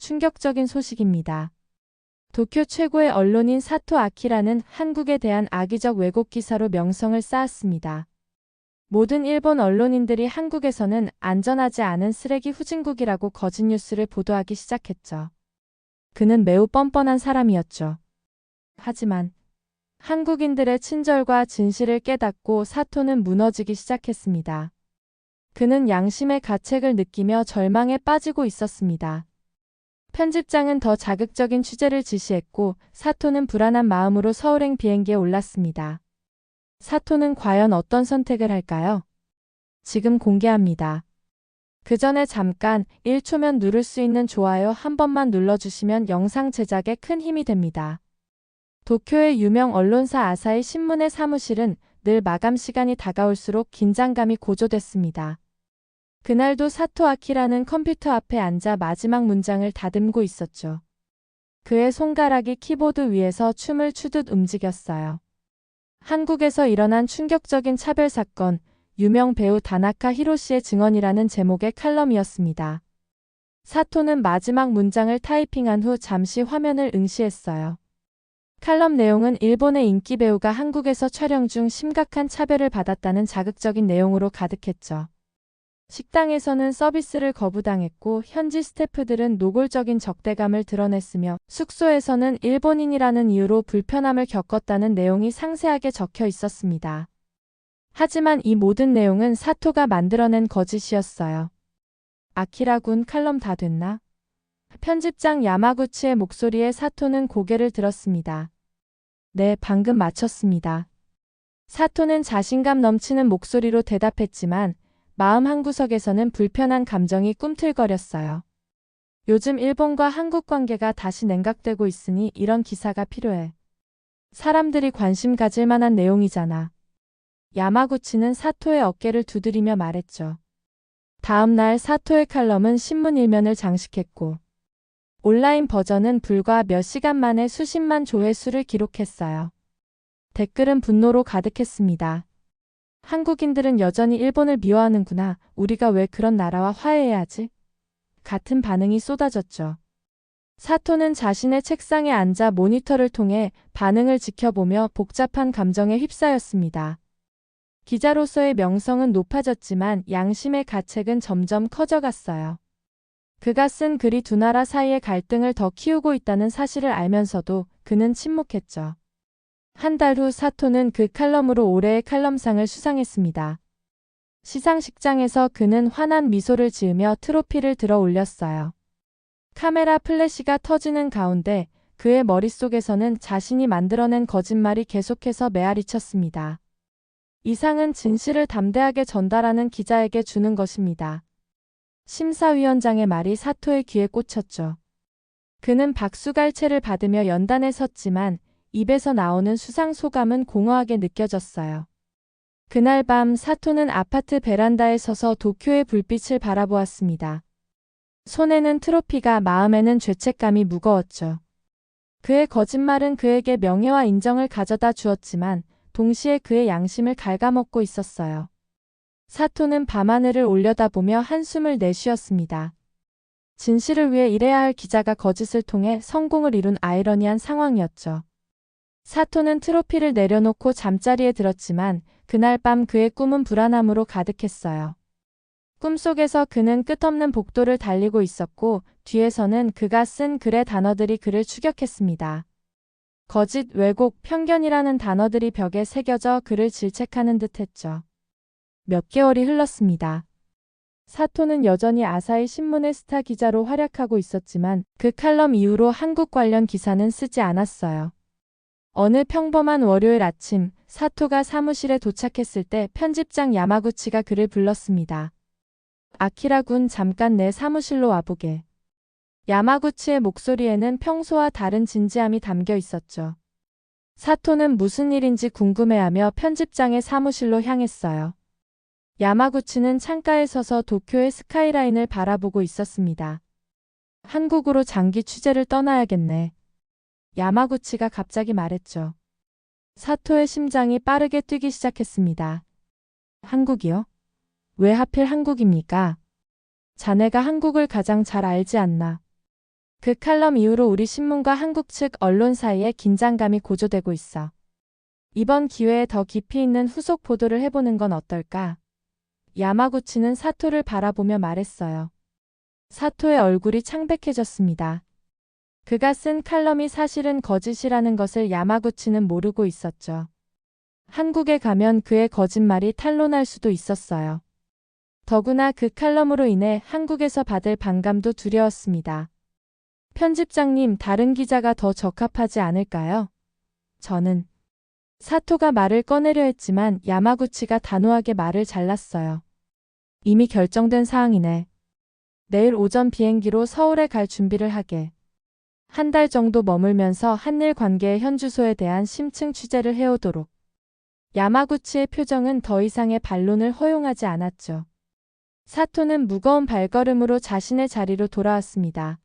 충격적인 소식입니다. 도쿄 최고의 언론인 사토 아키라는 한국에 대한 악의적 왜곡 기사로 명성을 쌓았습니다. 모든 일본 언론인들이 한국에서는 안전하지 않은 쓰레기 후진국이라고 거짓 뉴스를 보도하기 시작했죠. 그는 매우 뻔뻔한 사람이었죠. 하지만 한국인들의 친절과 진실을 깨닫고 사토는 무너지기 시작했습니다. 그는 양심의 가책을 느끼며 절망에 빠지고 있었습니다. 편집장은 더 자극적인 취재를 지시했고 사토는 불안한 마음으로 서울행 비행기에 올랐습니다. 사토는 과연 어떤 선택을 할까요? 지금 공개합니다. 그 전에 잠깐 1초면 누를 수 있는 좋아요 한 번만 눌러주시면 영상 제작에 큰 힘이 됩니다. 도쿄의 유명 언론사 아사히 신문의 사무실은 늘 마감 시간이 다가올수록 긴장감이 고조됐습니다. 그날도 사토 아키라는 컴퓨터 앞에 앉아 마지막 문장을 다듬고 있었죠. 그의 손가락이 키보드 위에서 춤을 추듯 움직였어요. 한국에서 일어난 충격적인 차별 사건, 유명 배우 다나카 히로시의 증언이라는 제목의 칼럼이었습니다. 사토는 마지막 문장을 타이핑한 후 잠시 화면을 응시했어요. 칼럼 내용은 일본의 인기 배우가 한국에서 촬영 중 심각한 차별을 받았다는 자극적인 내용으로 가득했죠. 식당에서는 서비스를 거부당했고 현지 스태프들은 노골적인 적대감을 드러냈으며 숙소에서는 일본인이라는 이유로 불편함을 겪었다는 내용이 상세하게 적혀 있었습니다. 하지만 이 모든 내용은 사토가 만들어낸 거짓이었어요. 아키라 군 칼럼 다 됐나? 편집장 야마구치의 목소리에 사토는 고개를 들었습니다. 네, 방금 마쳤습니다. 사토는 자신감 넘치는 목소리로 대답했지만 마음 한구석에서는 불편한 감정이 꿈틀거렸어요. 요즘 일본과 한국 관계가 다시 냉각되고 있으니 이런 기사가 필요해. 사람들이 관심 가질 만한 내용이잖아. 야마구치는 사토의 어깨를 두드리며 말했죠. 다음 날 사토의 칼럼은 신문 일면을 장식했고 온라인 버전은 불과 몇 시간 만에 수십만 조회수를 기록했어요. 댓글은 분노로 가득했습니다. 한국인들은 여전히 일본을 미워하는구나. 우리가 왜 그런 나라와 화해해야 하지? 같은 반응이 쏟아졌죠. 사토는 자신의 책상에 앉아 모니터를 통해 반응을 지켜보며 복잡한 감정에 휩싸였습니다. 기자로서의 명성은 높아졌지만 양심의 가책은 점점 커져갔어요. 그가 쓴 글이 두 나라 사이의 갈등을 더 키우고 있다는 사실을 알면서도 그는 침묵했죠. 한 달 후 사토는 그 칼럼으로 올해의 칼럼상을 수상했습니다. 시상식장에서 그는 환한 미소를 지으며 트로피를 들어 올렸어요. 카메라 플래시가 터지는 가운데 그의 머릿속에서는 자신이 만들어낸 거짓말이 계속해서 메아리쳤습니다. 이 상은 진실을 담대하게 전달하는 기자에게 주는 것입니다. 심사위원장의 말이 사토의 귀에 꽂혔죠. 그는 박수갈채를 받으며 연단에 섰지만 입에서 나오는 수상 소감은 공허하게 느껴졌어요. 그날 밤 사토는 아파트 베란다에 서서 도쿄의 불빛을 바라보았습니다. 손에는 트로피가 마음에는 죄책감이 무거웠죠. 그의 거짓말은 그에게 명예와 인정을 가져다 주었지만 동시에 그의 양심을 갉아먹고 있었어요. 사토는 밤하늘을 올려다보며 한숨을 내쉬었습니다. 진실을 위해 일해야 할 기자가 거짓을 통해 성공을 이룬 아이러니한 상황이었죠. 사토는 트로피를 내려놓고 잠자리에 들었지만 그날 밤 그의 꿈은 불안함으로 가득했어요. 꿈속에서 그는 끝없는 복도를 달리고 있었고 뒤에서는 그가 쓴 글의 단어들이 그를 추격했습니다. 거짓, 왜곡, 편견이라는 단어들이 벽에 새겨져 그를 질책하는 듯했죠. 몇 개월이 흘렀습니다. 사토는 여전히 아사히 신문의 스타 기자로 활약하고 있었지만 그 칼럼 이후로 한국 관련 기사는 쓰지 않았어요. 어느 평범한 월요일 아침, 사토가 사무실에 도착했을 때 편집장 야마구치가 그를 불렀습니다. 아키라 군, 잠깐 내 사무실로 와보게. 야마구치의 목소리에는 평소와 다른 진지함이 담겨 있었죠. 사토는 무슨 일인지 궁금해하며 편집장의 사무실로 향했어요. 야마구치는 창가에 서서 도쿄의 스카이라인을 바라보고 있었습니다. 한국으로 장기 취재를 떠나야겠네. 야마구치가 갑자기 말했죠. 사토의 심장이 빠르게 뛰기 시작했습니다. 한국이요? 왜 하필 한국입니까? 자네가 한국을 가장 잘 알지 않나? 그 칼럼 이후로 우리 신문과 한국 측 언론 사이에 긴장감이 고조되고 있어. 이번 기회에 더 깊이 있는 후속 보도를 해보는 건 어떨까? 야마구치는 사토를 바라보며 말했어요. 사토의 얼굴이 창백해졌습니다. 그가 쓴 칼럼이 사실은 거짓이라는 것을 야마구치는 모르고 있었죠. 한국에 가면 그의 거짓말이 탄로날 수도 있었어요. 더구나 그 칼럼으로 인해 한국에서 받을 반감도 두려웠습니다. 편집장님, 다른 기자가 더 적합하지 않을까요? 저는 사토가 말을 꺼내려 했지만 야마구치가 단호하게 말을 잘랐어요. 이미 결정된 사항이네. 내일 오전 비행기로 서울에 갈 준비를 하게. 한 달 정도 머물면서 한일 관계의 현 주소에 대한 심층 취재를 해오도록. 야마구치의 표정은 더 이상의 반론을 허용하지 않았죠. 사토는 무거운 발걸음으로 자신의 자리로 돌아왔습니다.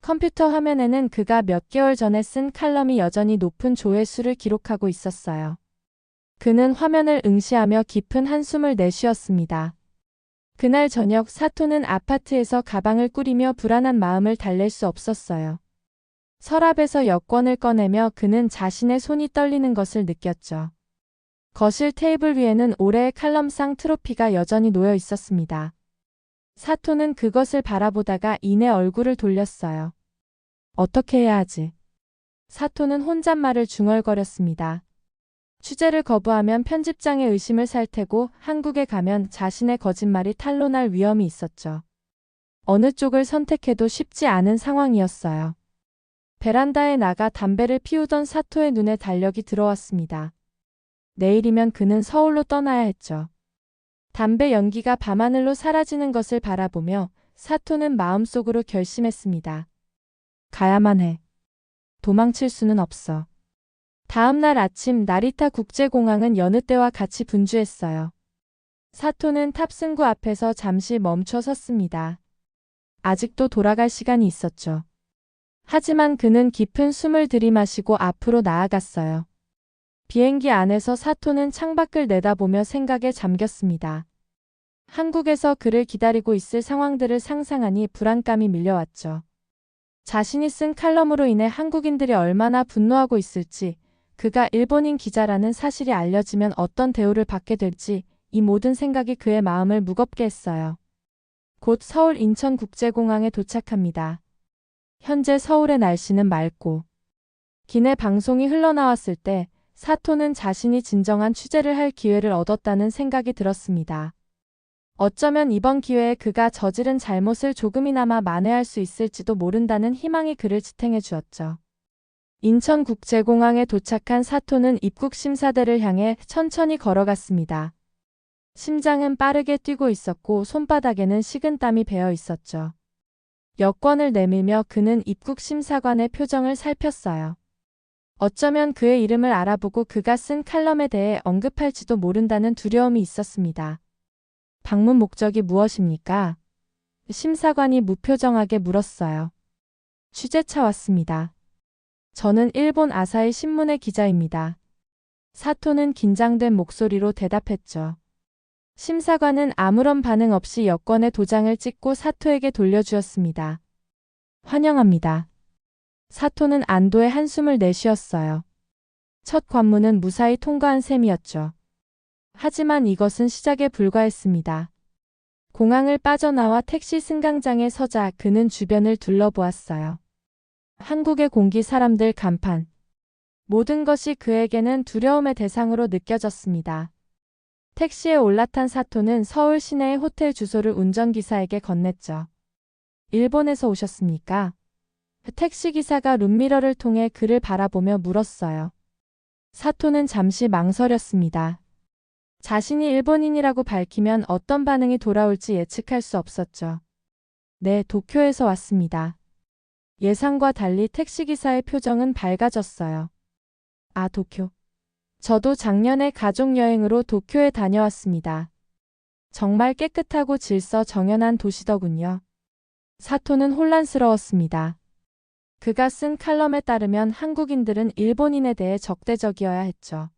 컴퓨터 화면에는 그가 몇 개월 전에 쓴 칼럼이 여전히 높은 조회수를 기록하고 있었어요. 그는 화면을 응시하며 깊은 한숨을 내쉬었습니다. 그날 저녁 사토는 아파트에서 가방을 꾸리며 불안한 마음을 달랠 수 없었어요. 서랍에서 여권을 꺼내며 그는 자신의 손이 떨리는 것을 느꼈죠. 거실 테이블 위에는 올해의 칼럼상 트로피가 여전히 놓여 있었습니다. 사토는 그것을 바라보다가 이내 얼굴을 돌렸어요. 어떻게 해야 하지? 사토는 혼잣말을 중얼거렸습니다. 취재를 거부하면 편집장의 의심을 살 테고 한국에 가면 자신의 거짓말이 탄로날 위험이 있었죠. 어느 쪽을 선택해도 쉽지 않은 상황이었어요. 베란다에 나가 담배를 피우던 사토의 눈에 달력이 들어왔습니다. 내일이면 그는 서울로 떠나야 했죠. 담배 연기가 밤하늘로 사라지는 것을 바라보며 사토는 마음속으로 결심했습니다. 가야만 해. 도망칠 수는 없어. 다음 날 아침 나리타 국제공항은 여느 때와 같이 분주했어요. 사토는 탑승구 앞에서 잠시 멈춰 섰습니다. 아직도 돌아갈 시간이 있었죠. 하지만 그는 깊은 숨을 들이마시고 앞으로 나아갔어요. 비행기 안에서 사토는 창밖을 내다보며 생각에 잠겼습니다. 한국에서 그를 기다리고 있을 상황들을 상상하니 불안감이 밀려왔죠. 자신이 쓴 칼럼으로 인해 한국인들이 얼마나 분노하고 있을지, 그가 일본인 기자라는 사실이 알려지면 어떤 대우를 받게 될지, 이 모든 생각이 그의 마음을 무겁게 했어요. 곧 서울 인천국제공항에 도착합니다. 현재 서울의 날씨는 맑고 기내 방송이 흘러나왔을 때 사토는 자신이 진정한 취재를 할 기회를 얻었다는 생각이 들었습니다. 어쩌면 이번 기회에 그가 저지른 잘못을 조금이나마 만회할 수 있을지도 모른다는 희망이 그를 지탱해 주었죠. 인천국제공항에 도착한 사토는 입국 심사대를 향해 천천히 걸어갔습니다. 심장은 빠르게 뛰고 있었고 손바닥에는 식은땀이 배어 있었죠. 여권을 내밀며 그는 입국 심사관의 표정을 살폈어요. 어쩌면 그의 이름을 알아보고 그가 쓴 칼럼에 대해 언급할지도 모른다는 두려움이 있었습니다. 방문 목적이 무엇입니까? 심사관이 무표정하게 물었어요. 취재차 왔습니다. 저는 일본 아사히 신문의 기자입니다. 사토는 긴장된 목소리로 대답했죠. 심사관은 아무런 반응 없이 여권의 도장을 찍고 사토에게 돌려주었습니다. 환영합니다. 사토는 안도의 한숨을 내쉬었어요. 첫 관문은 무사히 통과한 셈이었죠. 하지만 이것은 시작에 불과했습니다. 공항을 빠져나와 택시 승강장에 서자 그는 주변을 둘러보았어요. 한국의 공기, 사람들, 간판. 모든 것이 그에게는 두려움의 대상으로 느껴졌습니다. 택시에 올라탄 사토는 서울 시내의 호텔 주소를 운전기사에게 건넸죠. 일본에서 오셨습니까? 택시기사가 룸미러를 통해 그를 바라보며 물었어요. 사토는 잠시 망설였습니다. 자신이 일본인이라고 밝히면 어떤 반응이 돌아올지 예측할 수 없었죠. 네, 도쿄에서 왔습니다. 예상과 달리 택시기사의 표정은 밝아졌어요. 아, 도쿄. 저도 작년에 가족여행으로 도쿄에 다녀왔습니다. 정말 깨끗하고 질서 정연한 도시더군요. 사토는 혼란스러웠습니다. 그가 쓴 칼럼에 따르면 한국인들은 일본인에 대해 적대적이어야 했죠.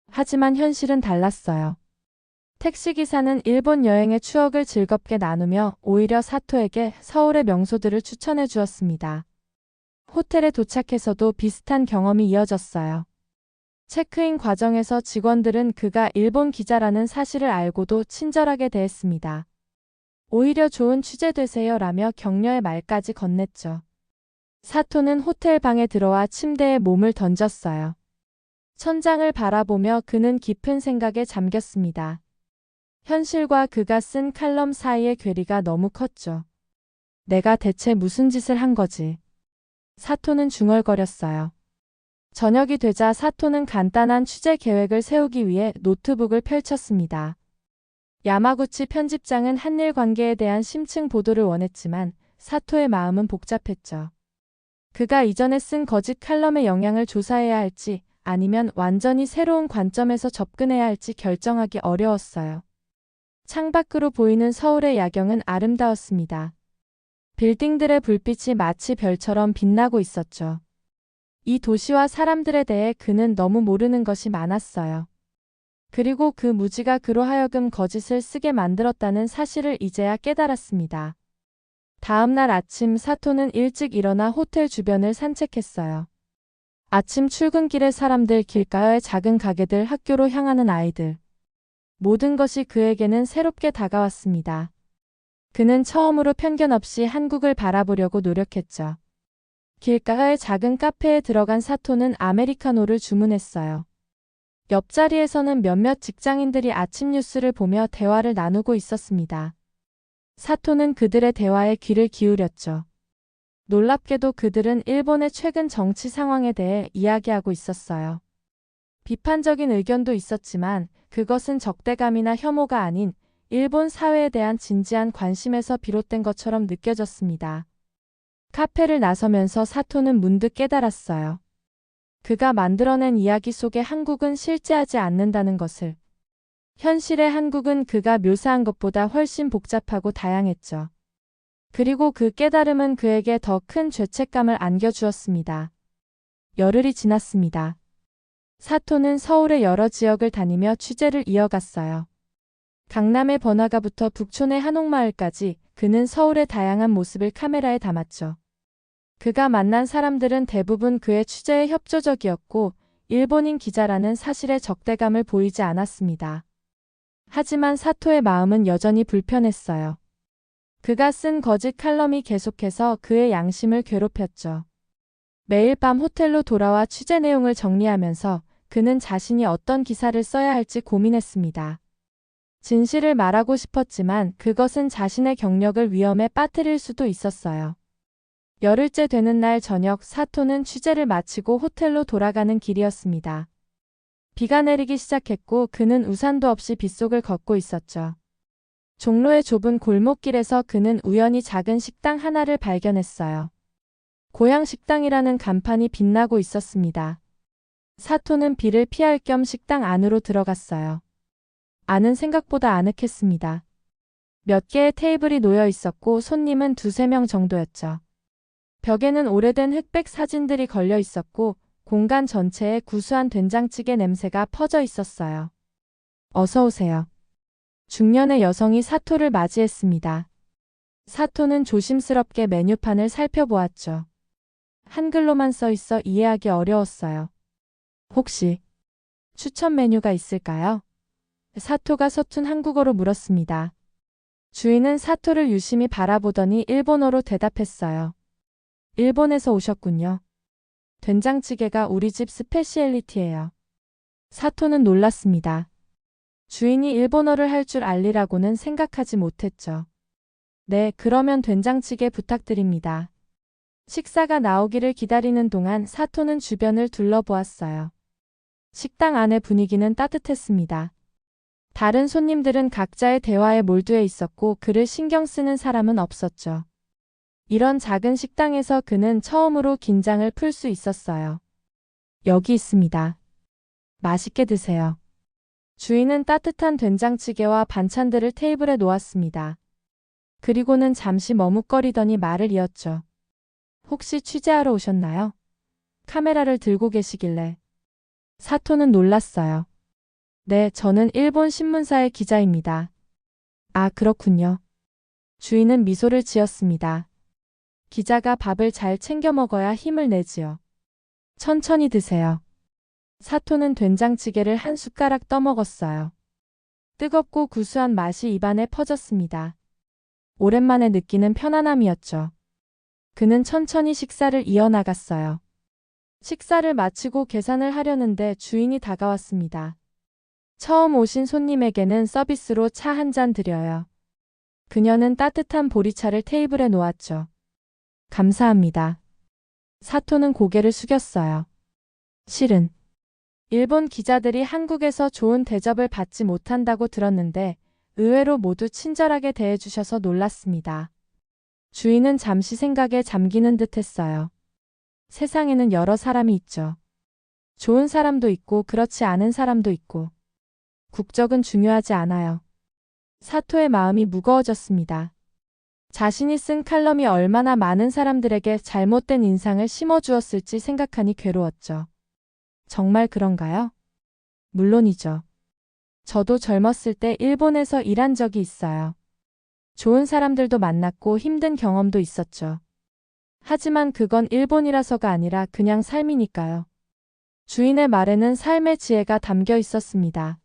하지만 현실은 달랐어요. 택시기사는 일본 여행의 추억을 즐겁게 나누며 오히려 사토에게 서울의 명소들을 추천해 주었습니다. 호텔에 도착해서도 비슷한 경험이 이어졌어요. 체크인 과정에서 직원들은 그가 일본 기자라는 사실을 알고도 친절하게 대했습니다. 오히려 좋은 취재 되세요 라며 격려의 말까지 건넸죠. 사토는 호텔 방에 들어와 침대에 몸을 던졌어요. 천장을 바라보며 그는 깊은 생각에 잠겼습니다. 현실과 그가 쓴 칼럼 사이의 괴리가 너무 컸죠. 내가 대체 무슨 짓을 한 거지? 사토는 중얼거렸어요. 저녁이 되자 사토는 간단한 취재 계획을 세우기 위해 노트북을 펼쳤습니다. 야마구치 편집장은 한일 관계에 대한 심층 보도를 원했지만 사토의 마음은 복잡했죠. 그가 이전에 쓴 거짓 칼럼의 영향을 조사해야 할지 아니면 완전히 새로운 관점에서 접근해야 할지 결정하기 어려웠어요. 창밖으로 보이는 서울의 야경은 아름다웠습니다. 빌딩들의 불빛이 마치 별처럼 빛나고 있었죠. 이 도시와 사람들에 대해 그는 너무 모르는 것이 많았어요. 그리고 그 무지가 그로 하여금 거짓을 쓰게 만들었다는 사실을 이제야 깨달았습니다. 다음 날 아침 사토는 일찍 일어나 호텔 주변을 산책했어요. 아침 출근길의 사람들, 길가의 작은 가게들, 학교로 향하는 아이들. 모든 것이 그에게는 새롭게 다가왔습니다. 그는 처음으로 편견 없이 한국을 바라보려고 노력했죠. 길가의 작은 카페에 들어간 사토는 아메리카노를 주문했어요. 옆자리에서는 몇몇 직장인들이 아침 뉴스를 보며 대화를 나누고 있었습니다. 사토는 그들의 대화에 귀를 기울였죠. 놀랍게도 그들은 일본의 최근 정치 상황에 대해 이야기하고 있었어요. 비판적인 의견도 있었지만 그것은 적대감이나 혐오가 아닌 일본 사회에 대한 진지한 관심에서 비롯된 것처럼 느껴졌습니다. 카페를 나서면서 사토는 문득 깨달았어요. 그가 만들어낸 이야기 속에 한국은 실제하지 않는다는 것을. 현실의 한국은 그가 묘사한 것보다 훨씬 복잡하고 다양했죠. 그리고 그 깨달음은 그에게 더 큰 죄책감을 안겨주었습니다. 열흘이 지났습니다. 사토는 서울의 여러 지역을 다니며 취재를 이어갔어요. 강남의 번화가부터 북촌의 한옥마을까지 그는 서울의 다양한 모습을 카메라에 담았죠. 그가 만난 사람들은 대부분 그의 취재에 협조적이었고 일본인 기자라는 사실에 적대감을 보이지 않았습니다. 하지만 사토의 마음은 여전히 불편했어요. 그가 쓴 거짓 칼럼이 계속해서 그의 양심을 괴롭혔죠. 매일 밤 호텔로 돌아와 취재 내용을 정리하면서 그는 자신이 어떤 기사를 써야 할지 고민했습니다. 진실을 말하고 싶었지만 그것은 자신의 경력을 위험에 빠뜨릴 수도 있었어요. 열흘째 되는 날 저녁 사토는 취재를 마치고 호텔로 돌아가는 길이었습니다. 비가 내리기 시작했고 그는 우산도 없이 빗속을 걷고 있었죠. 종로의 좁은 골목길에서 그는 우연히 작은 식당 하나를 발견했어요. 고향 식당이라는 간판이 빛나고 있었습니다. 사토는 비를 피할 겸 식당 안으로 들어갔어요. 안은 생각보다 아늑했습니다. 몇 개의 테이블이 놓여 있었고 손님은 두세 명 정도였죠. 벽에는 오래된 흑백 사진들이 걸려 있었고 공간 전체에 구수한 된장찌개 냄새가 퍼져 있었어요. 어서 오세요. 중년의 여성이 사토를 맞이했습니다. 사토는 조심스럽게 메뉴판을 살펴보았죠. 한글로만 써 있어 이해하기 어려웠어요. 혹시 추천 메뉴가 있을까요? 사토가 서툰 한국어로 물었습니다. 주인은 사토를 유심히 바라보더니 일본어로 대답했어요. 일본에서 오셨군요. 된장찌개가 우리 집 스페시얼리티예요. 사토는 놀랐습니다. 주인이 일본어를 할 줄 알리라고는 생각하지 못했죠. 네, 그러면 된장찌개 부탁드립니다. 식사가 나오기를 기다리는 동안 사토는 주변을 둘러보았어요. 식당 안의 분위기는 따뜻했습니다. 다른 손님들은 각자의 대화에 몰두해 있었고 그를 신경 쓰는 사람은 없었죠. 이런 작은 식당에서 그는 처음으로 긴장을 풀 수 있었어요. 여기 있습니다. 맛있게 드세요. 주인은 따뜻한 된장찌개와 반찬들을 테이블에 놓았습니다. 그리고는 잠시 머뭇거리더니 말을 이었죠. 혹시 취재하러 오셨나요? 카메라를 들고 계시길래. 사토는 놀랐어요. 네, 저는 일본 신문사의 기자입니다. 아, 그렇군요. 주인은 미소를 지었습니다. 기자가 밥을 잘 챙겨 먹어야 힘을 내지요. 천천히 드세요. 사토는 된장찌개를 한 숟가락 떠먹었어요. 뜨겁고 구수한 맛이 입안에 퍼졌습니다. 오랜만에 느끼는 편안함이었죠. 그는 천천히 식사를 이어나갔어요. 식사를 마치고 계산을 하려는데 주인이 다가왔습니다. 처음 오신 손님에게는 서비스로 차 한 잔 드려요. 그녀는 따뜻한 보리차를 테이블에 놓았죠. 감사합니다. 사토는 고개를 숙였어요. 실은 일본 기자들이 한국에서 좋은 대접을 받지 못한다고 들었는데 의외로 모두 친절하게 대해주셔서 놀랐습니다. 주인은 잠시 생각에 잠기는 듯 했어요. 세상에는 여러 사람이 있죠. 좋은 사람도 있고 그렇지 않은 사람도 있고. 국적은 중요하지 않아요. 사토의 마음이 무거워졌습니다. 자신이 쓴 칼럼이 얼마나 많은 사람들에게 잘못된 인상을 심어주었을지 생각하니 괴로웠죠. 정말 그런가요? 물론이죠. 저도 젊었을 때 일본에서 일한 적이 있어요. 좋은 사람들도 만났고 힘든 경험도 있었죠. 하지만 그건 일본이라서가 아니라 그냥 삶이니까요. 주인의 말에는 삶의 지혜가 담겨 있었습니다.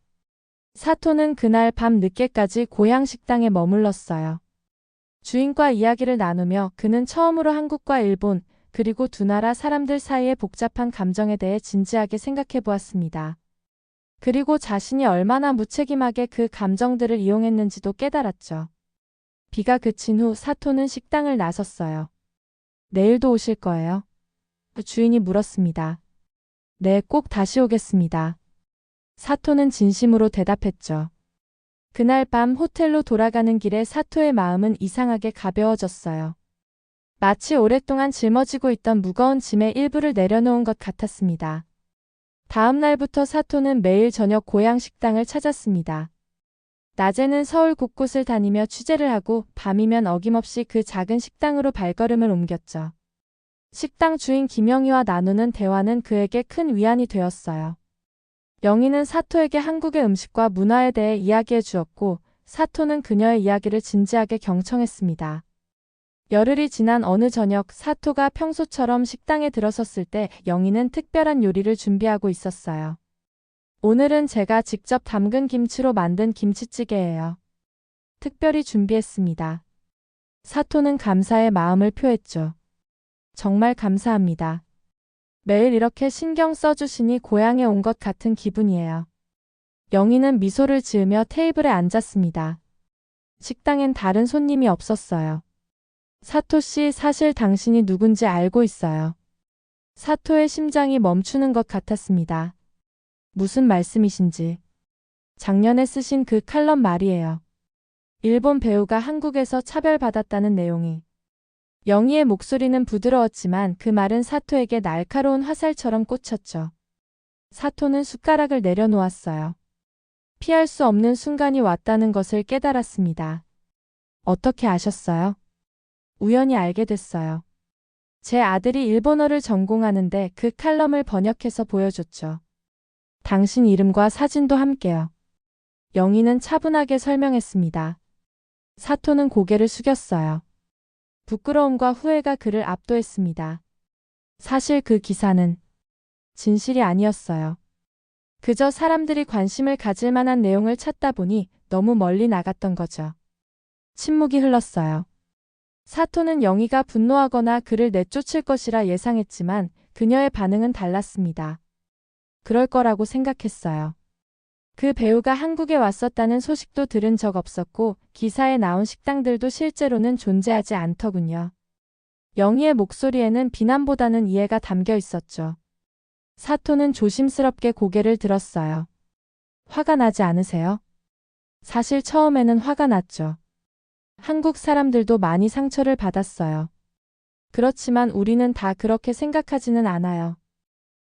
사토는 그날 밤 늦게까지 고향 식당에 머물렀어요. 주인과 이야기를 나누며 그는 처음으로 한국과 일본, 그리고 두 나라 사람들 사이의 복잡한 감정에 대해 진지하게 생각해 보았습니다. 그리고 자신이 얼마나 무책임하게 그 감정들을 이용했는지도 깨달았죠. 비가 그친 후 사토는 식당을 나섰어요. 내일도 오실 거예요? 주인이 물었습니다. 네, 꼭 다시 오겠습니다. 사토는 진심으로 대답했죠. 그날 밤 호텔로 돌아가는 길에 사토의 마음은 이상하게 가벼워졌어요. 마치 오랫동안 짊어지고 있던 무거운 짐의 일부를 내려놓은 것 같았습니다. 다음 날부터 사토는 매일 저녁 고향 식당을 찾았습니다. 낮에는 서울 곳곳을 다니며 취재를 하고 밤이면 어김없이 그 작은 식당으로 발걸음을 옮겼죠. 식당 주인 김영희와 나누는 대화는 그에게 큰 위안이 되었어요. 영희는 사토에게 한국의 음식과 문화에 대해 이야기해 주었고 사토는 그녀의 이야기를 진지하게 경청했습니다. 열흘이 지난 어느 저녁 사토가 평소처럼 식당에 들어섰을 때 영희는 특별한 요리를 준비하고 있었어요. 오늘은 제가 직접 담근 김치로 만든 김치찌개예요. 특별히 준비했습니다. 사토는 감사의 마음을 표했죠. 정말 감사합니다. 매일 이렇게 신경 써주시니 고향에 온 것 같은 기분이에요. 영희는 미소를 지으며 테이블에 앉았습니다. 식당엔 다른 손님이 없었어요. 사토 씨, 사실 당신이 누군지 알고 있어요. 사토의 심장이 멈추는 것 같았습니다. 무슨 말씀이신지. 작년에 쓰신 그 칼럼 말이에요. 일본 배우가 한국에서 차별받았다는 내용이. 영희의 목소리는 부드러웠지만 그 말은 사토에게 날카로운 화살처럼 꽂혔죠. 사토는 숟가락을 내려놓았어요. 피할 수 없는 순간이 왔다는 것을 깨달았습니다. 어떻게 아셨어요? 우연히 알게 됐어요. 제 아들이 일본어를 전공하는데 그 칼럼을 번역해서 보여줬죠. 당신 이름과 사진도 함께요. 영희는 차분하게 설명했습니다. 사토는 고개를 숙였어요. 부끄러움과 후회가 그를 압도했습니다. 사실 그 기사는 진실이 아니었어요. 그저 사람들이 관심을 가질 만한 내용을 찾다 보니 너무 멀리 나갔던 거죠. 침묵이 흘렀어요. 사토는 영희가 분노하거나 그를 내쫓을 것이라 예상했지만 그녀의 반응은 달랐습니다. 그럴 거라고 생각했어요. 그 배우가 한국에 왔었다는 소식도 들은 적 없었고 기사에 나온 식당들도 실제로는 존재하지 않더군요. 영희의 목소리에는 비난보다는 이해가 담겨 있었죠. 사토는 조심스럽게 고개를 들었어요. 화가 나지 않으세요? 사실 처음에는 화가 났죠. 한국 사람들도 많이 상처를 받았어요. 그렇지만 우리는 다 그렇게 생각하지는 않아요.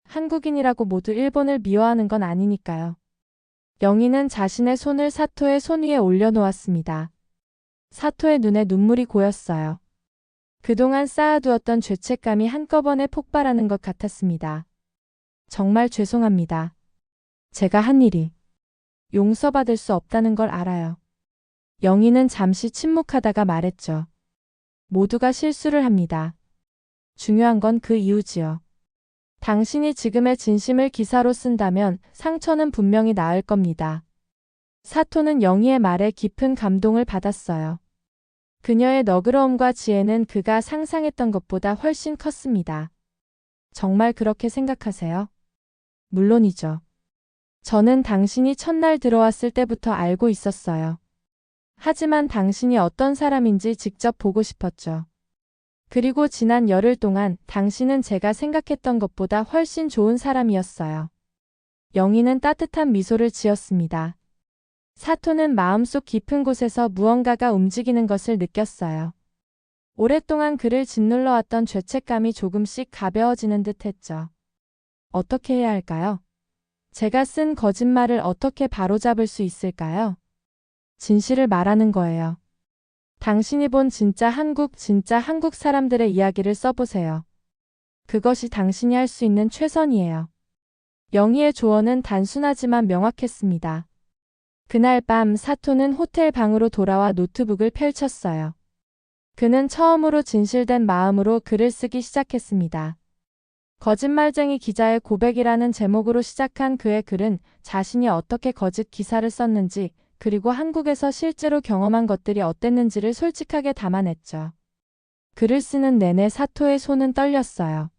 한국인이라고 모두 일본을 미워하는 건 아니니까요. 영희는 자신의 손을 사토의 손 위에 올려놓았습니다. 사토의 눈에 눈물이 고였어요. 그동안 쌓아두었던 죄책감이 한꺼번에 폭발하는 것 같았습니다. 정말 죄송합니다. 제가 한 일이 용서받을 수 없다는 걸 알아요. 영희는 잠시 침묵하다가 말했죠. 모두가 실수를 합니다. 중요한 건 그 이유지요. 당신이 지금의 진심을 기사로 쓴다면 상처는 분명히 나을 겁니다. 사토는 영희의 말에 깊은 감동을 받았어요. 그녀의 너그러움과 지혜는 그가 상상했던 것보다 훨씬 컸습니다. 정말 그렇게 생각하세요? 물론이죠. 저는 당신이 첫날 들어왔을 때부터 알고 있었어요. 하지만 당신이 어떤 사람인지 직접 보고 싶었죠. 그리고 지난 열흘 동안 당신은 제가 생각했던 것보다 훨씬 좋은 사람이었어요. 영희는 따뜻한 미소를 지었습니다. 사토는 마음속 깊은 곳에서 무언가가 움직이는 것을 느꼈어요. 오랫동안 그를 짓눌러왔던 죄책감이 조금씩 가벼워지는 듯 했죠. 어떻게 해야 할까요? 제가 쓴 거짓말을 어떻게 바로잡을 수 있을까요? 진실을 말하는 거예요. 당신이 본 진짜 한국 사람들의 이야기를 써보세요. 그것이 당신이 할 수 있는 최선이에요. 영희의 조언은 단순하지만 명확했습니다. 그날 밤 사토는 호텔 방으로 돌아와 노트북을 펼쳤어요. 그는 처음으로 진실된 마음으로 글을 쓰기 시작했습니다. 거짓말쟁이 기자의 고백이라는 제목으로 시작한 그의 글은 자신이 어떻게 거짓 기사를 썼는지, 그리고 한국에서 실제로 경험한 것들이 어땠는지를 솔직하게 담아냈죠. 글을 쓰는 내내 사토의 손은 떨렸어요.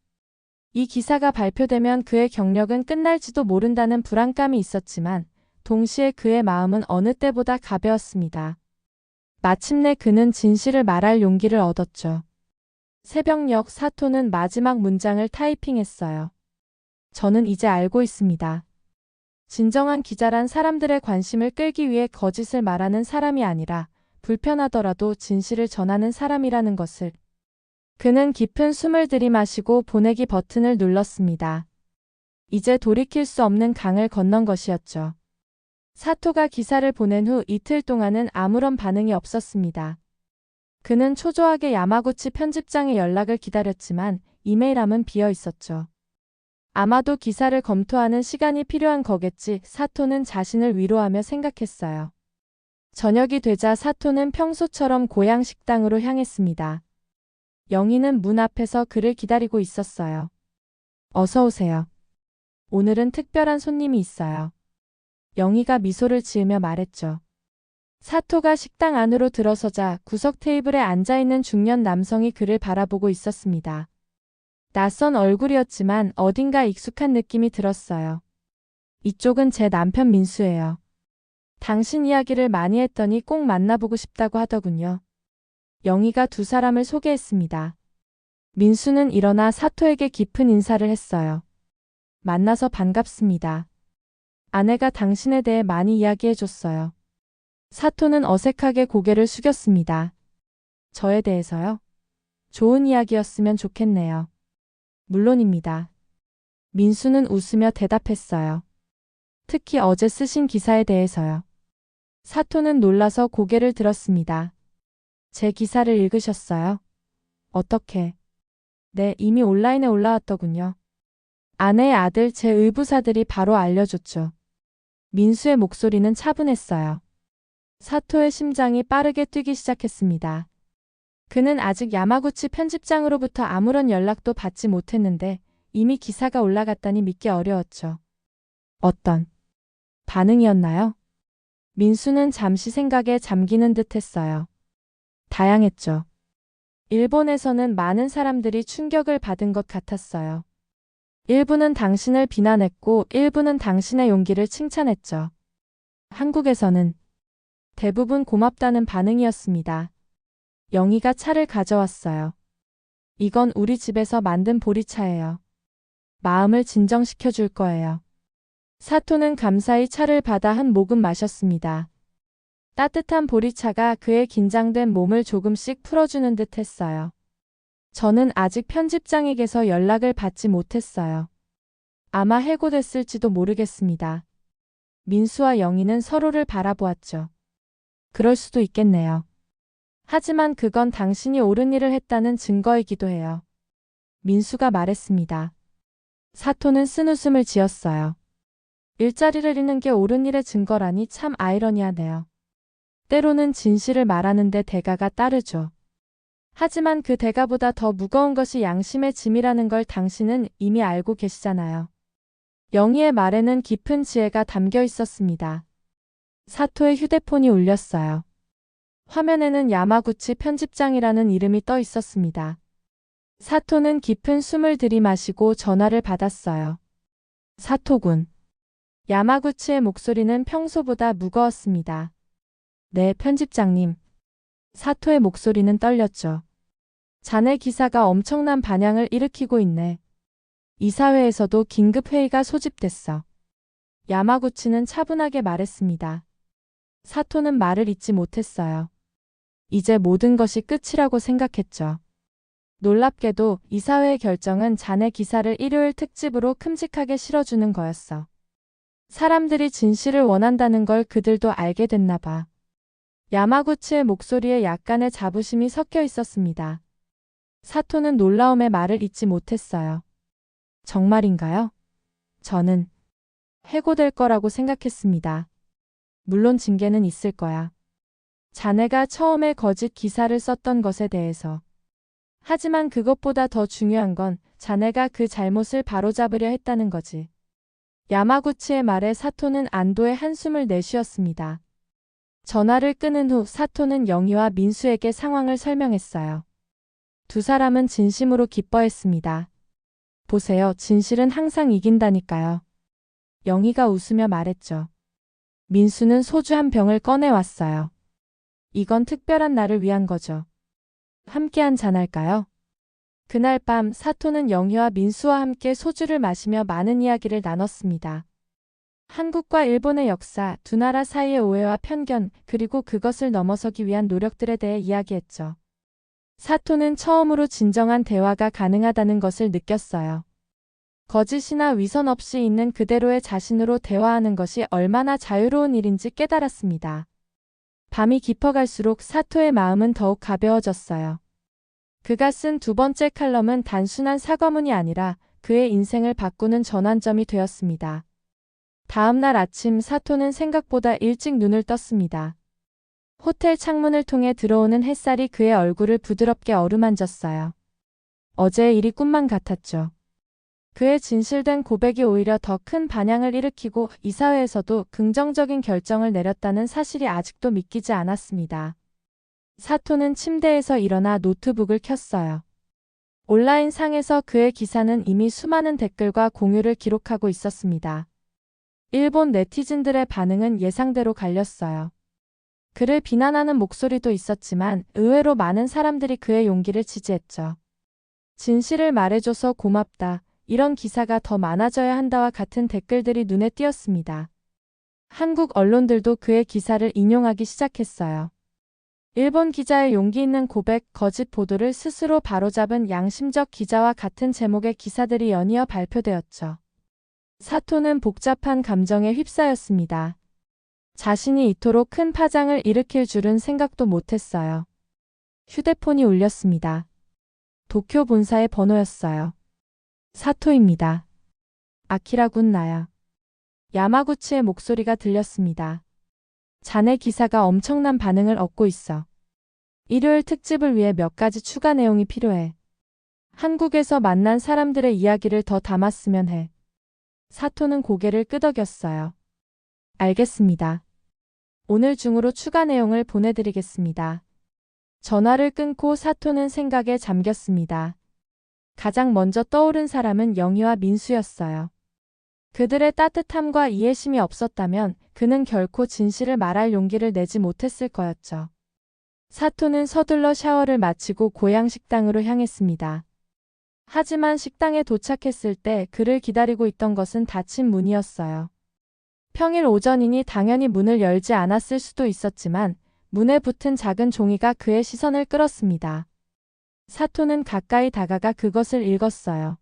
이 기사가 발표되면 그의 경력은 끝날지도 모른다는 불안감이 있었지만 동시에 그의 마음은 어느 때보다 가벼웠습니다. 마침내 그는 진실을 말할 용기를 얻었죠. 새벽녘 사토는 마지막 문장을 타이핑했어요. 저는 이제 알고 있습니다. 진정한 기자란 사람들의 관심을 끌기 위해 거짓을 말하는 사람이 아니라 불편하더라도 진실을 전하는 사람이라는 것을. 그는 깊은 숨을 들이마시고 보내기 버튼을 눌렀습니다. 이제 돌이킬 수 없는 강을 건넌 것이었죠. 사토가 기사를 보낸 후 이틀 동안은 아무런 반응이 없었습니다. 그는 초조하게 야마구치 편집장의 연락을 기다렸지만 이메일함은 비어 있었죠. 아마도 기사를 검토하는 시간이 필요한 거겠지. 사토는 자신을 위로하며 생각했어요. 저녁이 되자 사토는 평소처럼 고향 식당으로 향했습니다. 영희는 문 앞에서 그를 기다리고 있었어요. 어서 오세요. 오늘은 특별한 손님이 있어요. 영희가 미소를 지으며 말했죠. 사토가 식당 안으로 들어서자 구석 테이블에 앉아있는 중년 남성이 그를 바라보고 있었습니다. 낯선 얼굴이었지만 어딘가 익숙한 느낌이 들었어요. 이쪽은 제 남편 민수예요. 당신 이야기를 많이 했더니 꼭 만나보고 싶다고 하더군요. 영희가 두 사람을 소개했습니다. 민수는 일어나 사토에게 깊은 인사를 했어요. 만나서 반갑습니다. 아내가 당신에 대해 많이 이야기해줬어요. 사토는 어색하게 고개를 숙였습니다. 저에 대해서요? 좋은 이야기였으면 좋겠네요. 물론입니다. 민수는 웃으며 대답했어요. 특히 어제 쓰신 기사에 대해서요. 사토는 놀라서 고개를 들었습니다. 제 기사를 읽으셨어요? 어떻게? 네, 이미 온라인에 올라왔더군요. 아내의 아들 제 의부사들이 바로 알려줬죠. 민수의 목소리는 차분했어요. 사토의 심장이 빠르게 뛰기 시작했습니다. 그는 아직 야마구치 편집장으로부터 아무런 연락도 받지 못했는데 이미 기사가 올라갔다니 믿기 어려웠죠. 어떤 반응이었나요? 민수는 잠시 생각에 잠기는 듯 했어요. 다양했죠. 일본에서는 많은 사람들이 충격을 받은 것 같았어요. 일부는 당신을 비난했고 일부는 당신의 용기를 칭찬했죠. 한국에서는 대부분 고맙다는 반응이었습니다. 영희가 차를 가져왔어요. 이건 우리 집에서 만든 보리차예요. 마음을 진정시켜 줄 거예요. 사토는 감사히 차를 받아 한 모금 마셨습니다. 따뜻한 보리차가 그의 긴장된 몸을 조금씩 풀어주는 듯 했어요. 저는 아직 편집장에게서 연락을 받지 못했어요. 아마 해고됐을지도 모르겠습니다. 민수와 영희는 서로를 바라보았죠. 그럴 수도 있겠네요. 하지만 그건 당신이 옳은 일을 했다는 증거이기도 해요. 민수가 말했습니다. 사토는 쓴웃음을 지었어요. 일자리를 잃는 게 옳은 일의 증거라니 참 아이러니하네요. 때로는 진실을 말하는데 대가가 따르죠. 하지만 그 대가보다 더 무거운 것이 양심의 짐이라는 걸 당신은 이미 알고 계시잖아요. 영희의 말에는 깊은 지혜가 담겨 있었습니다. 사토의 휴대폰이 울렸어요. 화면에는 야마구치 편집장이라는 이름이 떠 있었습니다. 사토는 깊은 숨을 들이마시고 전화를 받았어요. 사토군. 야마구치의 목소리는 평소보다 무거웠습니다. 네, 편집장님. 사토의 목소리는 떨렸죠. 자네 기사가 엄청난 반향을 일으키고 있네. 이사회에서도 긴급회의가 소집됐어. 야마구치는 차분하게 말했습니다. 사토는 말을 잇지 못했어요. 이제 모든 것이 끝이라고 생각했죠. 놀랍게도 이사회의 결정은 자네 기사를 일요일 특집으로 큼직하게 실어주는 거였어. 사람들이 진실을 원한다는 걸 그들도 알게 됐나 봐. 야마구치의 목소리에 약간의 자부심이 섞여 있었습니다. 사토는 놀라움에 말을 잇지 못했어요. 정말인가요? 저는 해고될 거라고 생각했습니다. 물론 징계는 있을 거야. 자네가 처음에 거짓 기사를 썼던 것에 대해서. 하지만 그것보다 더 중요한 건 자네가 그 잘못을 바로잡으려 했다는 거지. 야마구치의 말에 사토는 안도의 한숨을 내쉬었습니다. 전화를 끊은 후 사토는 영희와 민수에게 상황을 설명했어요. 두 사람은 진심으로 기뻐했습니다. 보세요, 진실은 항상 이긴다니까요. 영희가 웃으며 말했죠. 민수는 소주 한 병을 꺼내왔어요. 이건 특별한 날을 위한 거죠. 함께 한잔할까요? 그날 밤 사토는 영희와 민수와 함께 소주를 마시며 많은 이야기를 나눴습니다. 한국과 일본의 역사, 두 나라 사이의 오해와 편견, 그리고 그것을 넘어서기 위한 노력들에 대해 이야기했죠. 사토는 처음으로 진정한 대화가 가능하다는 것을 느꼈어요. 거짓이나 위선 없이 있는 그대로의 자신으로 대화하는 것이 얼마나 자유로운 일인지 깨달았습니다. 밤이 깊어갈수록 사토의 마음은 더욱 가벼워졌어요. 그가 쓴 두 번째 칼럼은 단순한 사과문이 아니라 그의 인생을 바꾸는 전환점이 되었습니다. 다음 날 아침 사토는 생각보다 일찍 눈을 떴습니다. 호텔 창문을 통해 들어오는 햇살이 그의 얼굴을 부드럽게 어루만졌어요. 어제의 일이 꿈만 같았죠. 그의 진실된 고백이 오히려 더 큰 반향을 일으키고 이사회에서도 긍정적인 결정을 내렸다는 사실이 아직도 믿기지 않았습니다. 사토는 침대에서 일어나 노트북을 켰어요. 온라인 상에서 그의 기사는 이미 수많은 댓글과 공유를 기록하고 있었습니다. 일본 네티즌들의 반응은 예상대로 갈렸어요. 그를 비난하는 목소리도 있었지만 의외로 많은 사람들이 그의 용기를 지지했죠. 진실을 말해줘서 고맙다. 이런 기사가 더 많아져야 한다와 같은 댓글들이 눈에 띄었습니다. 한국 언론들도 그의 기사를 인용하기 시작했어요. 일본 기자의 용기 있는 고백, 거짓 보도를 스스로 바로잡은 양심적 기자와 같은 제목의 기사들이 연이어 발표되었죠. 사토는 복잡한 감정에 휩싸였습니다. 자신이 이토록 큰 파장을 일으킬 줄은 생각도 못했어요. 휴대폰이 울렸습니다. 도쿄 본사의 번호였어요. 사토입니다. 아키라군 나야. 야마구치의 목소리가 들렸습니다. 자네 기사가 엄청난 반응을 얻고 있어. 일요일 특집을 위해 몇 가지 추가 내용이 필요해. 한국에서 만난 사람들의 이야기를 더 담았으면 해. 사토는 고개를 끄덕였어요. 알겠습니다. 오늘 중으로 추가 내용을 보내드리겠습니다. 전화를 끊고 사토는 생각에 잠겼습니다. 가장 먼저 떠오른 사람은 영희와 민수였어요. 그들의 따뜻함과 이해심이 없었다면 그는 결코 진실을 말할 용기를 내지 못했을 거였죠. 사토는 서둘러 샤워를 마치고 고향 식당으로 향했습니다. 하지만 식당에 도착했을 때 그를 기다리고 있던 것은 닫힌 문이었어요. 평일 오전이니 당연히 문을 열지 않았을 수도 있었지만 문에 붙은 작은 종이가 그의 시선을 끌었습니다. 사토는 가까이 다가가 그것을 읽었어요.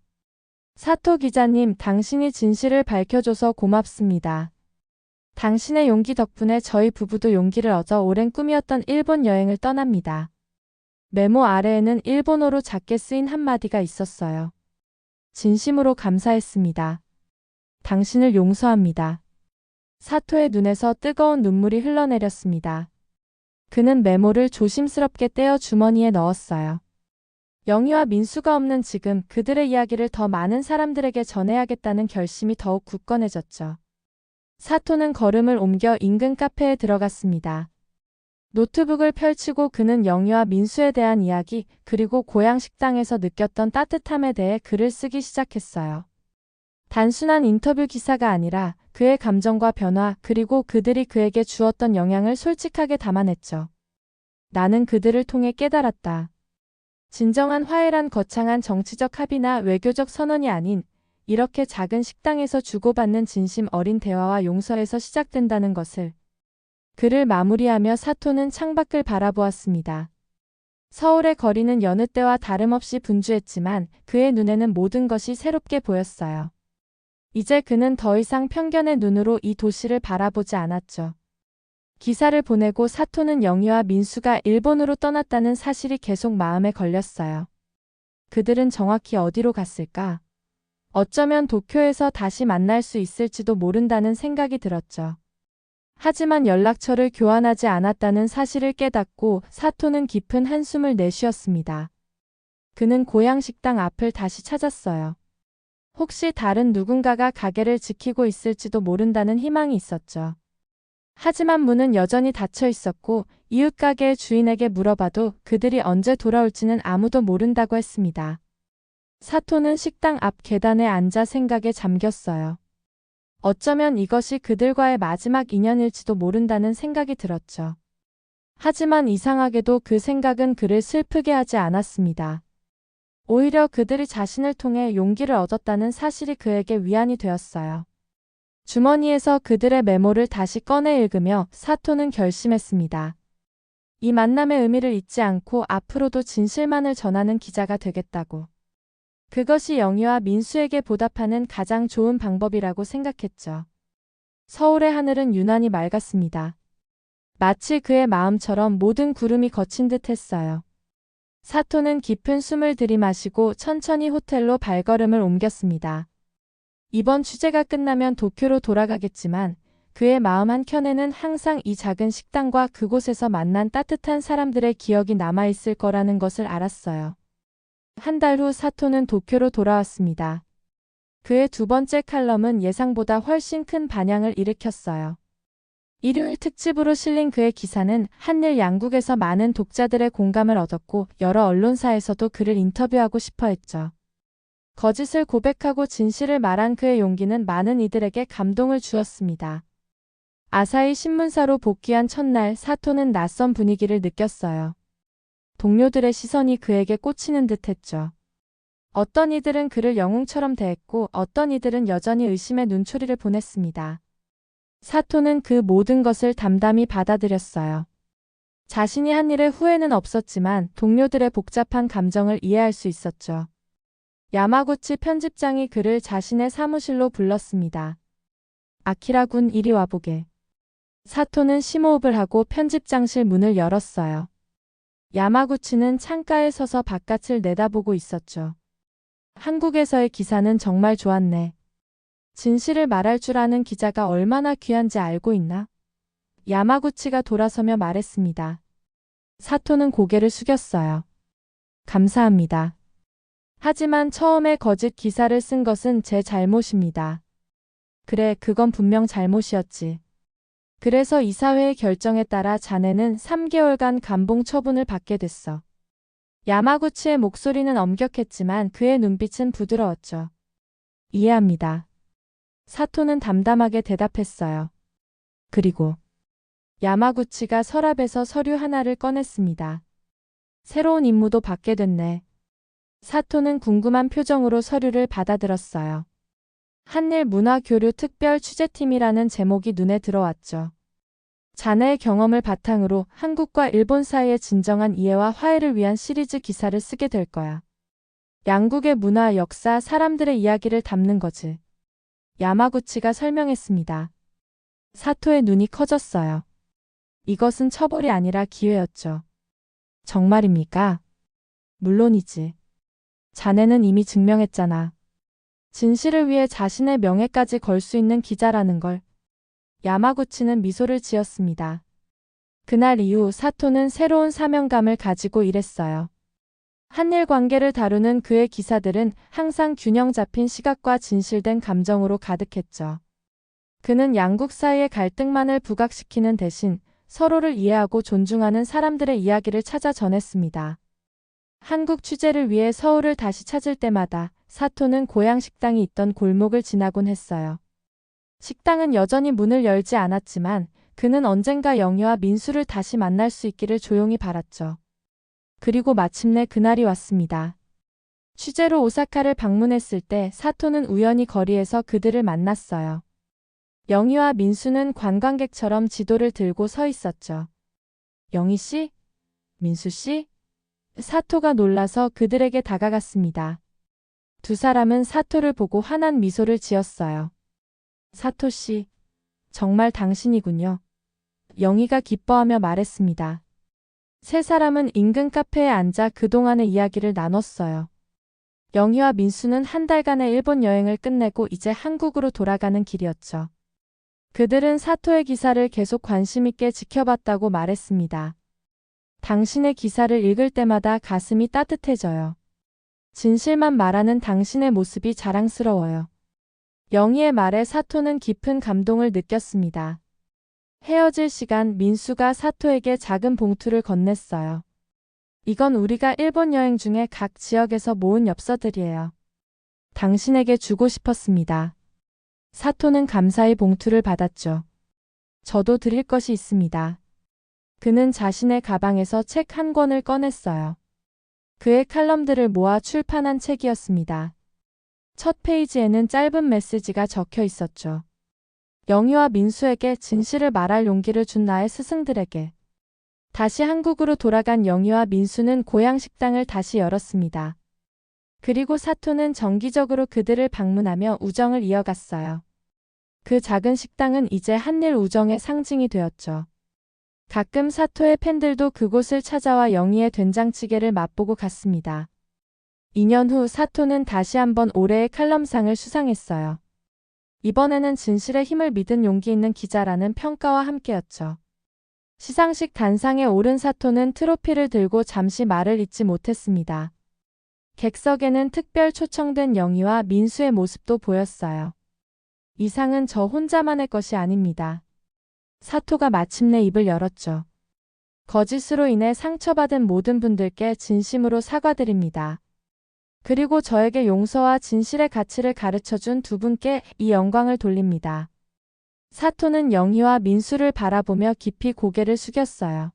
사토 기자님, 당신이 진실을 밝혀줘서 고맙습니다. 당신의 용기 덕분에 저희 부부도 용기를 얻어 오랜 꿈이었던 일본 여행을 떠납니다. 메모 아래에는 일본어로 작게 쓰인 한마디가 있었어요. 진심으로 감사했습니다. 당신을 용서합니다. 사토의 눈에서 뜨거운 눈물이 흘러내렸습니다. 그는 메모를 조심스럽게 떼어 주머니에 넣었어요. 영희와 민수가 없는 지금 그들의 이야기를 더 많은 사람들에게 전해야겠다는 결심이 더욱 굳건해졌죠. 사토는 걸음을 옮겨 인근 카페에 들어갔습니다. 노트북을 펼치고 그는 영희와 민수에 대한 이야기 그리고 고향 식당에서 느꼈던 따뜻함에 대해 글을 쓰기 시작했어요. 단순한 인터뷰 기사가 아니라 그의 감정과 변화 그리고 그들이 그에게 주었던 영향을 솔직하게 담아냈죠. 나는 그들을 통해 깨달았다. 진정한 화해란 거창한 정치적 합의나 외교적 선언이 아닌 이렇게 작은 식당에서 주고받는 진심 어린 대화와 용서에서 시작된다는 것을. 글을 마무리하며 사토는 창밖을 바라보았습니다. 서울의 거리는 여느 때와 다름없이 분주했지만 그의 눈에는 모든 것이 새롭게 보였어요. 이제 그는 더 이상 편견의 눈으로 이 도시를 바라보지 않았죠. 기사를 보내고 사토는 영희와 민수가 일본으로 떠났다는 사실이 계속 마음에 걸렸어요. 그들은 정확히 어디로 갔을까? 어쩌면 도쿄에서 다시 만날 수 있을지도 모른다는 생각이 들었죠. 하지만 연락처를 교환하지 않았다는 사실을 깨닫고 사토는 깊은 한숨을 내쉬었습니다. 그는 고향 식당 앞을 다시 찾았어요. 혹시 다른 누군가가 가게를 지키고 있을지도 모른다는 희망이 있었죠. 하지만 문은 여전히 닫혀 있었고 이웃 가게의 주인에게 물어봐도 그들이 언제 돌아올지는 아무도 모른다고 했습니다. 사토는 식당 앞 계단에 앉아 생각에 잠겼어요. 어쩌면 이것이 그들과의 마지막 인연일지도 모른다는 생각이 들었죠. 하지만 이상하게도 그 생각은 그를 슬프게 하지 않았습니다. 오히려 그들이 자신을 통해 용기를 얻었다는 사실이 그에게 위안이 되었어요. 주머니에서 그들의 메모를 다시 꺼내 읽으며 사토는 결심했습니다. 이 만남의 의미를 잊지 않고 앞으로도 진실만을 전하는 기자가 되겠다고. 그것이 영희와 민수에게 보답하는 가장 좋은 방법이라고 생각했죠. 서울의 하늘은 유난히 맑았습니다. 마치 그의 마음처럼 모든 구름이 거친 듯 했어요. 사토는 깊은 숨을 들이마시고 천천히 호텔로 발걸음을 옮겼습니다. 이번 취재가 끝나면 도쿄로 돌아가겠지만 그의 마음 한켠에는 항상 이 작은 식당과 그곳에서 만난 따뜻한 사람들의 기억이 남아있을 거라는 것을 알았어요. 한 달 후 사토는 도쿄로 돌아왔습니다. 그의 두 번째 칼럼은 예상보다 훨씬 큰 반향을 일으켰어요. 일요일 특집으로 실린 그의 기사는 한일 양국에서 많은 독자들의 공감을 얻었고 여러 언론사에서도 그를 인터뷰하고 싶어 했죠. 거짓을 고백하고 진실을 말한 그의 용기는 많은 이들에게 감동을 주었습니다. 아사히 신문사로 복귀한 첫날 사토는 낯선 분위기를 느꼈어요. 동료들의 시선이 그에게 꽂히는 듯했죠. 어떤 이들은 그를 영웅처럼 대했고 어떤 이들은 여전히 의심의 눈초리를 보냈습니다. 사토는 그 모든 것을 담담히 받아들였어요. 자신이 한 일에 후회는 없었지만 동료들의 복잡한 감정을 이해할 수 있었죠. 야마구치 편집장이 그를 자신의 사무실로 불렀습니다. 아키라 군 이리 와보게. 사토는 심호흡을 하고 편집장실 문을 열었어요. 야마구치는 창가에 서서 바깥을 내다보고 있었죠. 한국에서의 기사는 정말 좋았네. 진실을 말할 줄 아는 기자가 얼마나 귀한지 알고 있나? 야마구치가 돌아서며 말했습니다. 사토는 고개를 숙였어요. 감사합니다. 하지만 처음에 거짓 기사를 쓴 것은 제 잘못입니다. 그래, 그건 분명 잘못이었지. 그래서 이사회의 결정에 따라 자네는 3개월간 감봉 처분을 받게 됐어. 야마구치의 목소리는 엄격했지만 그의 눈빛은 부드러웠죠. 이해합니다. 사토는 담담하게 대답했어요. 그리고 야마구치가 서랍에서 서류 하나를 꺼냈습니다. 새로운 임무도 받게 됐네. 사토는 궁금한 표정으로 서류를 받아들었어요. 한일 문화교류 특별 취재팀이라는 제목이 눈에 들어왔죠. 자네의 경험을 바탕으로 한국과 일본 사이의 진정한 이해와 화해를 위한 시리즈 기사를 쓰게 될 거야. 양국의 문화, 역사, 사람들의 이야기를 담는 거지. 야마구치가 설명했습니다. 사토의 눈이 커졌어요. 이것은 처벌이 아니라 기회였죠. 정말입니까? 물론이지. 자네는 이미 증명했잖아. 진실을 위해 자신의 명예까지 걸 수 있는 기자라는 걸. 야마구치는 미소를 지었습니다. 그날 이후 사토는 새로운 사명감을 가지고 일했어요. 한일 관계를 다루는 그의 기사들은 항상 균형 잡힌 시각과 진실된 감정으로 가득했죠. 그는 양국 사이의 갈등만을 부각시키는 대신 서로를 이해하고 존중하는 사람들의 이야기를 찾아 전했습니다. 한국 취재를 위해 서울을 다시 찾을 때마다 사토는 고향 식당이 있던 골목을 지나곤 했어요. 식당은 여전히 문을 열지 않았지만 그는 언젠가 영희와 민수를 다시 만날 수 있기를 조용히 바랐죠. 그리고 마침내 그날이 왔습니다. 취재로 오사카를 방문했을 때 사토는 우연히 거리에서 그들을 만났어요. 영희와 민수는 관광객처럼 지도를 들고 서 있었죠. 영희 씨? 민수 씨? 사토가 놀라서 그들에게 다가갔습니다. 두 사람은 사토를 보고 환한 미소를 지었어요. 사토 씨, 정말 당신이군요. 영희가 기뻐하며 말했습니다. 세 사람은 인근 카페에 앉아 그동안의 이야기를 나눴어요. 영희와 민수는 한 달간의 일본 여행을 끝내고 이제 한국으로 돌아가는 길이었죠. 그들은 사토의 기사를 계속 관심 있게 지켜봤다고 말했습니다. 당신의 기사를 읽을 때마다 가슴이 따뜻해져요. 진실만 말하는 당신의 모습이 자랑스러워요. 영희의 말에 사토는 깊은 감동을 느꼈습니다. 헤어질 시간 민수가 사토에게 작은 봉투를 건넸어요. 이건 우리가 일본 여행 중에 각 지역에서 모은 엽서들이에요. 당신에게 주고 싶었습니다. 사토는 감사히 봉투를 받았죠. 저도 드릴 것이 있습니다. 그는 자신의 가방에서 책 한 권을 꺼냈어요. 그의 칼럼들을 모아 출판한 책이었습니다. 첫 페이지에는 짧은 메시지가 적혀 있었죠. 영희와 민수에게 진실을 말할 용기를 준 나의 스승들에게. 다시 한국으로 돌아간 영희와 민수는 고향 식당을 다시 열었습니다. 그리고 사토는 정기적으로 그들을 방문하며 우정을 이어갔어요. 그 작은 식당은 이제 한일 우정의 상징이 되었죠. 가끔 사토의 팬들도 그곳을 찾아와 영희의 된장찌개를 맛보고 갔습니다. 2년 후 사토는 다시 한번 올해의 칼럼상을 수상했어요. 이번에는 진실의 힘을 믿은 용기 있는 기자라는 평가와 함께였죠. 시상식 단상에 오른 사토는 트로피를 들고 잠시 말을 잇지 못했습니다. 객석에는 특별 초청된 영희와 민수의 모습도 보였어요. 이 상은 저 혼자만의 것이 아닙니다. 사토가 마침내 입을 열었죠. 거짓으로 인해 상처받은 모든 분들께 진심으로 사과드립니다. 그리고 저에게 용서와 진실의 가치를 가르쳐준 두 분께 이 영광을 돌립니다. 사토는 영희와 민수를 바라보며 깊이 고개를 숙였어요.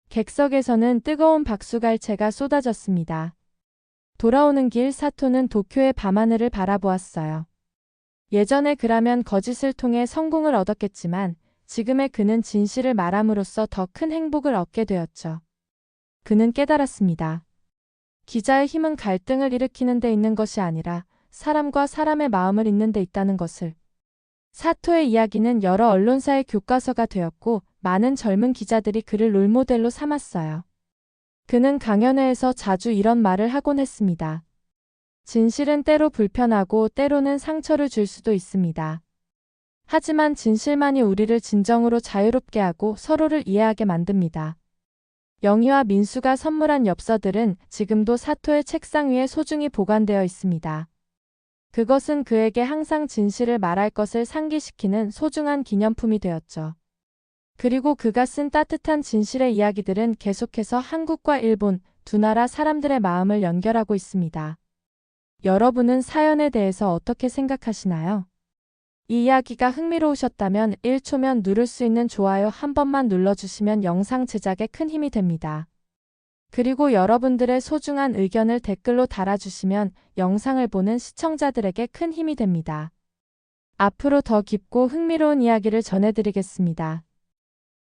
객석에서는 뜨거운 박수갈채가 쏟아졌습니다. 돌아오는 길 사토는 도쿄의 밤하늘을 바라보았어요. 예전에 그라면 거짓을 통해 성공을 얻었겠지만 지금의 그는 진실을 말함으로써 더 큰 행복을 얻게 되었죠. 그는 깨달았습니다. 기자의 힘은 갈등을 일으키는 데 있는 것이 아니라 사람과 사람의 마음을 읽는 데 있다는 것을. 사토의 이야기는 여러 언론사의 교과서가 되었고 많은 젊은 기자들이 그를 롤모델로 삼았어요. 그는 강연회에서 자주 이런 말을 하곤 했습니다. 진실은 때로 불편하고 때로는 상처를 줄 수도 있습니다. 하지만 진실만이 우리를 진정으로 자유롭게 하고 서로를 이해하게 만듭니다. 영희와 민수가 선물한 엽서들은 지금도 사토의 책상 위에 소중히 보관되어 있습니다. 그것은 그에게 항상 진실을 말할 것을 상기시키는 소중한 기념품이 되었죠. 그리고 그가 쓴 따뜻한 진실의 이야기들은 계속해서 한국과 일본 두 나라 사람들의 마음을 연결하고 있습니다. 여러분은 사연에 대해서 어떻게 생각하시나요? 이 이야기가 흥미로우셨다면 1초면 누를 수 있는 좋아요 한 번만 눌러주시면 영상 제작에 큰 힘이 됩니다. 그리고 여러분들의 소중한 의견을 댓글로 달아주시면 영상을 보는 시청자들에게 큰 힘이 됩니다. 앞으로 더 깊고 흥미로운 이야기를 전해드리겠습니다.